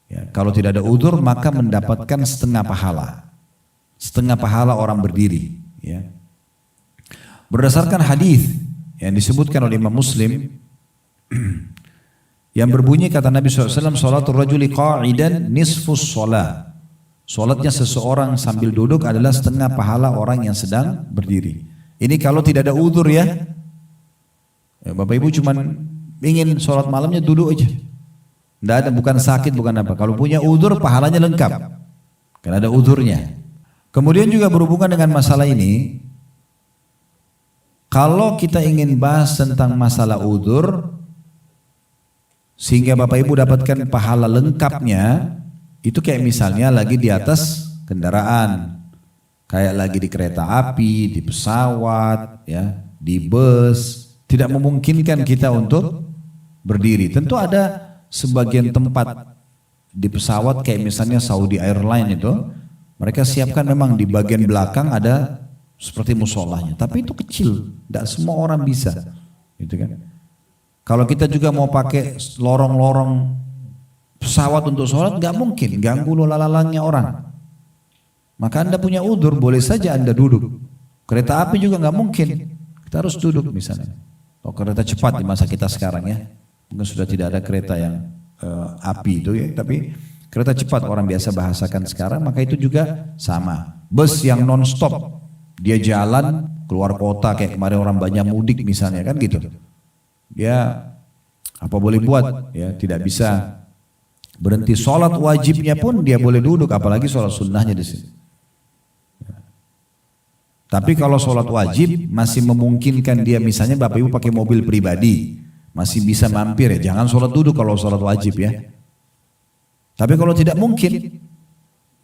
ya, kalau tidak ada udzur maka mendapatkan setengah pahala. Setengah pahala orang berdiri. Ya. Berdasarkan hadis yang disebutkan oleh Imam Muslim yang berbunyi kata Nabi SAW, sholatul rajuli qa'idan nisfus sholat. Sholatnya seseorang sambil duduk adalah setengah pahala orang yang sedang berdiri. Ini kalau tidak ada udzur ya. Bapak Ibu cuman ingin sholat malamnya duduk aja. Tidak ada, bukan sakit, bukan apa. Kalau punya udzur pahalanya lengkap. Karena ada udzurnya. Kemudian juga berhubungan dengan masalah ini, kalau kita ingin bahas tentang masalah udzur, sehingga Bapak Ibu dapatkan pahala lengkapnya, itu kayak misalnya lagi di atas kendaraan, kayak lagi di kereta api, di pesawat, ya, di bus, tidak memungkinkan kita untuk berdiri. Tentu ada sebagian tempat di pesawat kayak misalnya Saudi Airlines itu, mereka siapkan memang di bagian belakang ada seperti musolahnya, tapi itu kecil, tidak semua orang bisa, gitu kan. Kalau kita juga mau pakai lorong-lorong pesawat untuk sholat, nggak mungkin, ganggu lalalangnya orang. Maka Anda punya udzur, boleh saja Anda duduk. Kereta api juga nggak mungkin, kita harus duduk misalnya. Oh, kereta cepat di masa kita sekarang ya, mungkin sudah tidak ada kereta yang api itu ya, tapi kereta cepat orang biasa bahasakan sekarang, maka itu juga sama. Bus yang non-stop, dia jalan keluar kota kayak kemarin orang banyak mudik misalnya kan gitu. Dia apa boleh buat ya, tidak bisa berhenti. Sholat wajibnya pun dia boleh duduk, apalagi sholat sunnahnya di sini. Tapi kalau sholat wajib masih memungkinkan dia, misalnya Bapak Ibu pakai mobil pribadi, masih bisa mampir ya, jangan sholat duduk kalau sholat wajib ya. Tapi kalau tidak mungkin,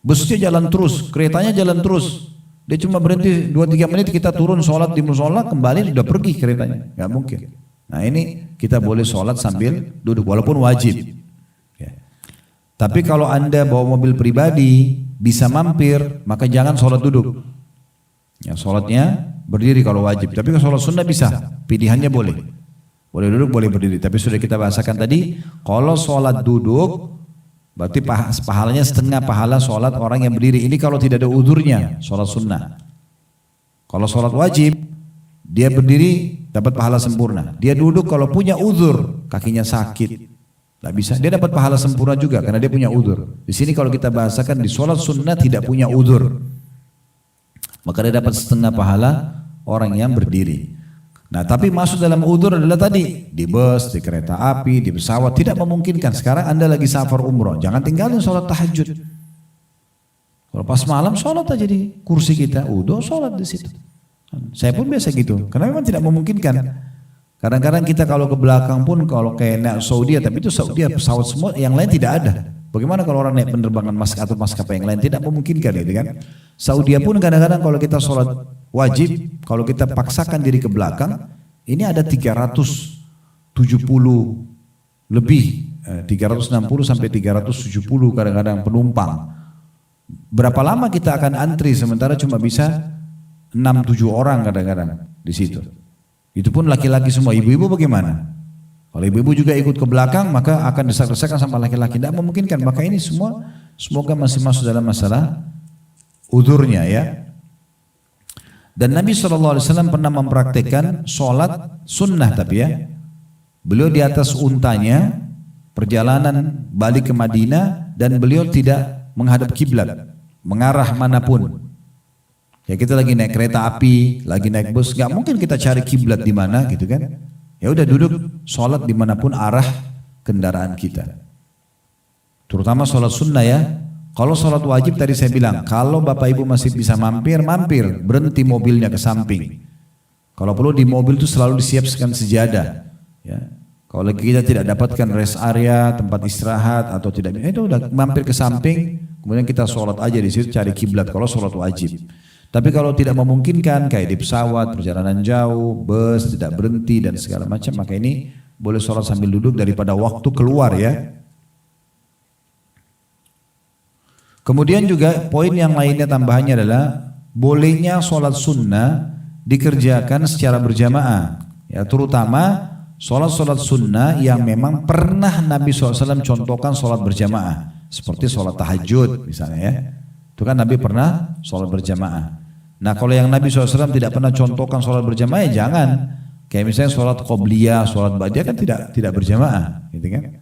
busnya jalan terus, keretanya jalan terus, dia cuma berhenti 2-3 menit, kita turun sholat di musola, kembali sudah pergi keretanya, nggak mungkin. Nah ini kita boleh sholat sambil duduk walaupun wajib. Ya. Tapi kalau Anda bawa mobil pribadi bisa mampir, maka jangan sholat duduk. Ya, sholatnya berdiri kalau wajib. Tapi kalau sholat sunnah bisa, pilihannya boleh. Boleh duduk, boleh berdiri. Tapi sudah kita bahasakan tadi, kalau sholat duduk berarti pahalanya setengah pahala sholat orang yang berdiri. Ini kalau tidak ada udzurnya, sholat sunnah. Kalau sholat wajib, dia berdiri dapat pahala sempurna. Dia duduk kalau punya udzur, kakinya sakit, tidak bisa, dia dapat pahala sempurna juga karena dia punya udzur. Di sini kalau kita bahasakan di sholat sunnah tidak punya udzur, maka dia dapat setengah pahala orang yang berdiri. Nah tapi masuk dalam udzur adalah tadi di bus, di kereta api, di pesawat, tidak memungkinkan. Sekarang Anda lagi safar umroh, jangan tinggalin sholat tahajud. Kalau pas malam sholat aja di kursi kita, udah sholat di situ. Saya pun biasa gitu, karena memang tidak memungkinkan. Kadang-kadang kita kalau ke belakang pun, kalau kayak naik Saudi, tapi itu Saudi pesawat semua, yang lain tidak ada. Bagaimana kalau orang naik penerbangan atau maskapai yang lain, tidak memungkinkan gitu kan. Saudi pun kadang-kadang kalau kita sholat wajib, kalau kita paksakan diri ke belakang, ini ada 370 lebih, 360 sampai 370 kadang-kadang penumpang. Berapa lama kita akan antri sementara cuma bisa 6-7 orang kadang-kadang di situ. Itu pun laki-laki semua. Ibu-ibu bagaimana? Kalau ibu-ibu juga ikut ke belakang, maka akan desak-desakan sama laki-laki. Tidak memungkinkan. Maka ini semua semoga masih masuk dalam masalah udzurnya ya. Dan Nabi SAW pernah mempraktikkan sholat sunnah tapi ya. Beliau di atas untanya, perjalanan balik ke Madinah, dan beliau tidak menghadap kiblat, mengarah manapun. Ya kita lagi naik kereta api, lagi naik bus, nggak mungkin kita cari kiblat di mana gitu kan? Ya udah duduk, sholat dimanapun arah kendaraan kita. Terutama sholat sunnah ya. Kalau sholat wajib tadi saya bilang, kalau bapak ibu masih bisa mampir, berhenti mobilnya ke samping. Kalau perlu di mobil itu selalu disiapkan sejadah. Ya. Kalau kita tidak dapatkan rest area, tempat istirahat atau tidak, itu udah mampir ke samping, kemudian kita sholat aja di situ cari kiblat. Kalau sholat wajib. Tapi kalau tidak memungkinkan kayak di pesawat, perjalanan jauh, bus tidak berhenti dan segala macam, maka ini boleh sholat sambil duduk daripada waktu keluar ya. Kemudian juga poin yang lainnya tambahannya adalah bolehnya sholat sunnah dikerjakan secara berjamaah. Ya, terutama sholat sunnah yang memang pernah Nabi SAW contohkan sholat berjamaah. Seperti sholat tahajud misalnya ya. Itu kan Nabi pernah sholat berjamaah. Nah kalau yang Nabi SAW tidak pernah contohkan sholat berjamaah ya jangan. Kayak misalnya sholat qobliyah, sholat ba'diyah kan tidak berjamaah, gitu kan?